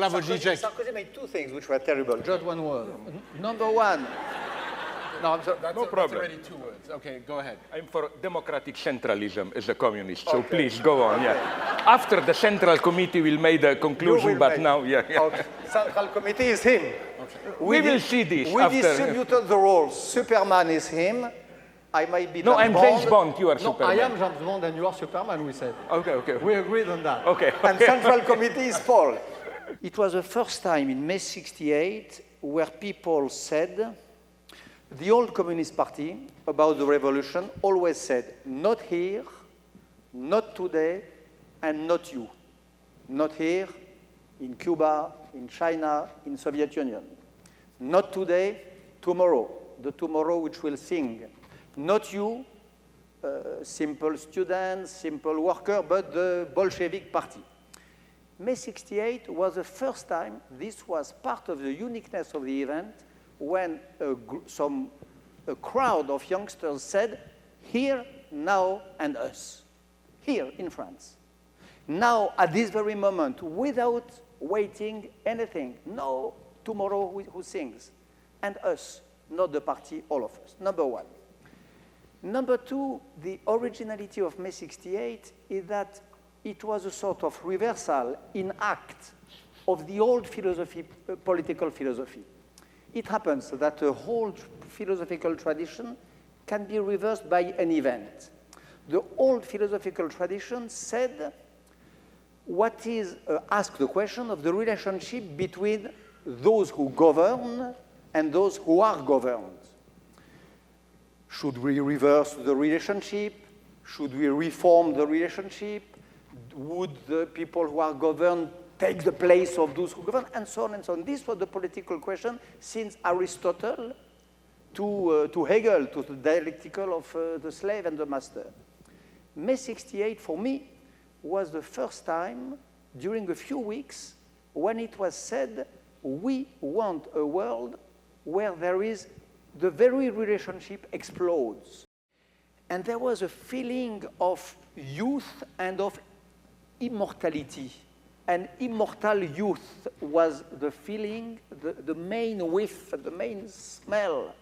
Slavoj Zizek. Sarkozy made two things which were terrible. Just one word. Number one. No, I'm sorry. That's already 2 words. Okay, go ahead. I'm for democratic centralism as a communist, so please go on. Yeah. After the Central Committee will make the conclusion, but now, yeah. Okay. Central Committee is him. Okay. We will see this we after. Distributed the roles. Superman is him. I might be No, James I'm Bond. James Bond, you are Superman. I am James Bond and you are Superman, we said. Okay. We agreed on that. Okay. And Central Committee is Paul. It was the first time in May 68 where people said, the old Communist Party about the revolution always said, not here, not today, and not you. Not here, in Cuba, in China, in Soviet Union. Not today, tomorrow, the tomorrow which will sing. Not you, simple students, simple worker, but the Bolshevik party. May 68 was the first time, this was part of the uniqueness of the event, when a crowd of youngsters said, here, now, and us. Here in France. Now, at this very moment, without waiting anything. No tomorrow who sings. And us, not the party, all of us. Number one. Number two, the originality of May 68 is that it was a sort of reversal in act of the old philosophy, political philosophy. It happens that a whole philosophical tradition can be reversed by an event. The old philosophical tradition said, ask the question of the relationship between those who govern and those who are governed. Should we reverse the relationship? Should we reform the relationship? Would the people who are governed take the place of those who govern? And so on and so on. This was the political question since Aristotle to Hegel, to the dialectical of the slave and the master. May 68, for me, was the first time during a few weeks when it was said, we want a world where there is the very relationship explodes. And there was a feeling of youth and of immortality. And immortal youth was the feeling, the main whiff, the main smell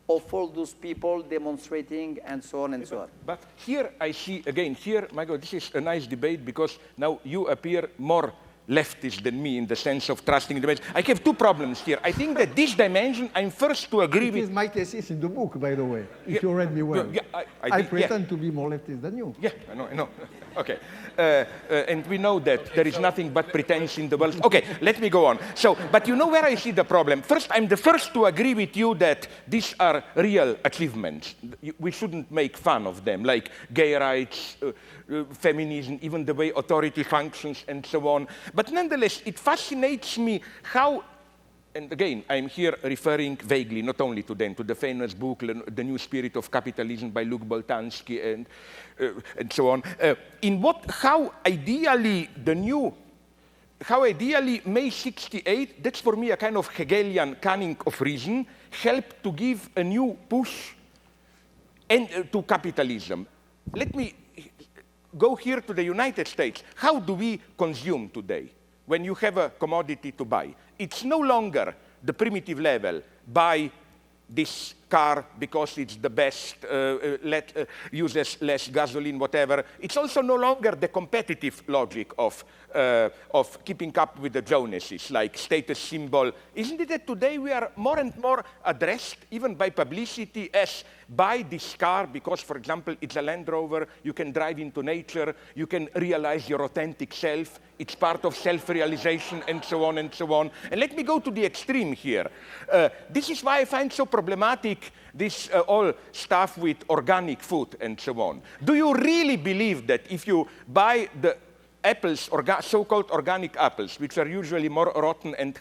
of all those people demonstrating and so on and so on. But here I see, again, here, my God, this is a nice debate because now you appear more leftist than me in the sense of trusting the dimension. I have two problems here. I think that this dimension, I'm first to agree with... It is my thesis in the book, by the way, if you read me well. Yeah, I pretend to be more leftist than you. Yeah, I know. Okay. And we know that there is nothing but pretense in the world. Okay, let me go on. So, but you know where I see the problem? First, I'm the first to agree with you that these are real achievements. We shouldn't make fun of them, like gay rights, feminism, even the way authority functions, and so on. But nonetheless, it fascinates me how, and again, I'm here referring vaguely, not only to them, to the famous book, The New Spirit of Capitalism by Luc Boltanski, and so on. How ideally May 68, that's for me a kind of Hegelian cunning of reason, helped to give a new push to capitalism. Let me go here to the United States. How do we consume today when you have a commodity to buy? It's no longer the primitive level, buy this car because it's the best, uses less gasoline, whatever. It's also no longer the competitive logic of keeping up with the Joneses, like status symbol. Isn't it that today we are more and more addressed, even by publicity, as buy this car because, for example, it's a Land Rover, you can drive into nature, you can realize your authentic self, it's part of self-realization, and so on and so on. And let me go to the extreme here. This is why I find so problematic this all stuff with organic food and so on. Do you really believe that if you buy the apples, so-called organic apples, which are usually more rotten and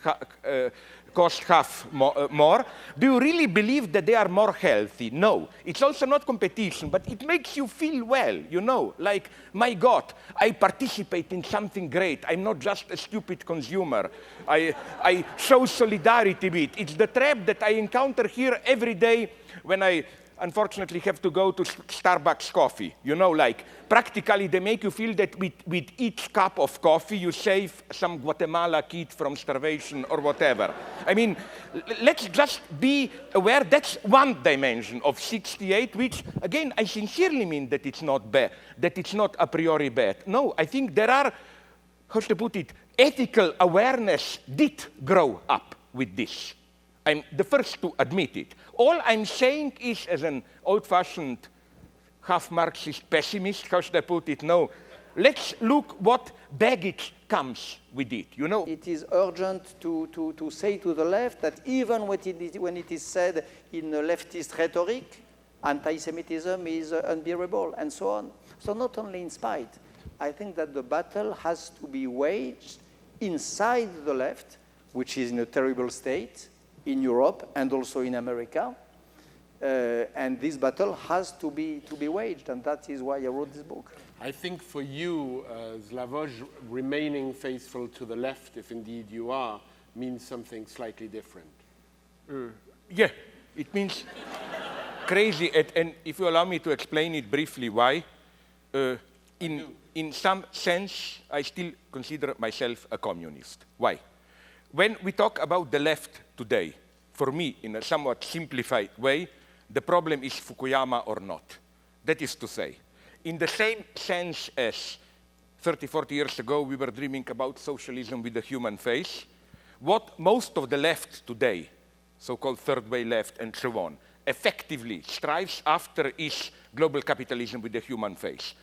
cost half more, do you really believe that they are more healthy? No. It's also not competition, but it makes you feel well, you know, like, my God, I participate in something great. I'm not just a stupid consumer. I show solidarity with. It's the trap that I encounter here every day when I unfortunately have to go to Starbucks coffee. You know, like, practically they make you feel that with each cup of coffee you save some Guatemala kid from starvation or whatever. I mean, let's just be aware that's one dimension of 68, which, again, I sincerely mean that it's not bad, that it's not a priori bad. No, I think there are, how to put it, ethical awareness did grow up with this. I'm the first to admit it. All I'm saying is, as an old-fashioned half-Marxist pessimist, how should I put it? No, let's look what baggage comes with it, you know? It is urgent to say to the left that even when it is said in leftist rhetoric, anti-Semitism is unbearable, and so on. So not only in spite, I think that the battle has to be waged inside the left, which is in a terrible state, in Europe and also in America. And this battle has to be waged, and that is why I wrote this book. I think for you, Slavoj, remaining faithful to the left, if indeed you are, means something slightly different. Yeah, it means crazy. And if you allow me to explain it briefly, why? In some sense, I still consider myself a communist. Why? When we talk about the left today, for me, in a somewhat simplified way, the problem is Fukuyama or not. That is to say, in the same sense as 30, 40 years ago, we were dreaming about socialism with a human face, what most of the left today, so-called third way left and so on, effectively strives after is global capitalism with a human face.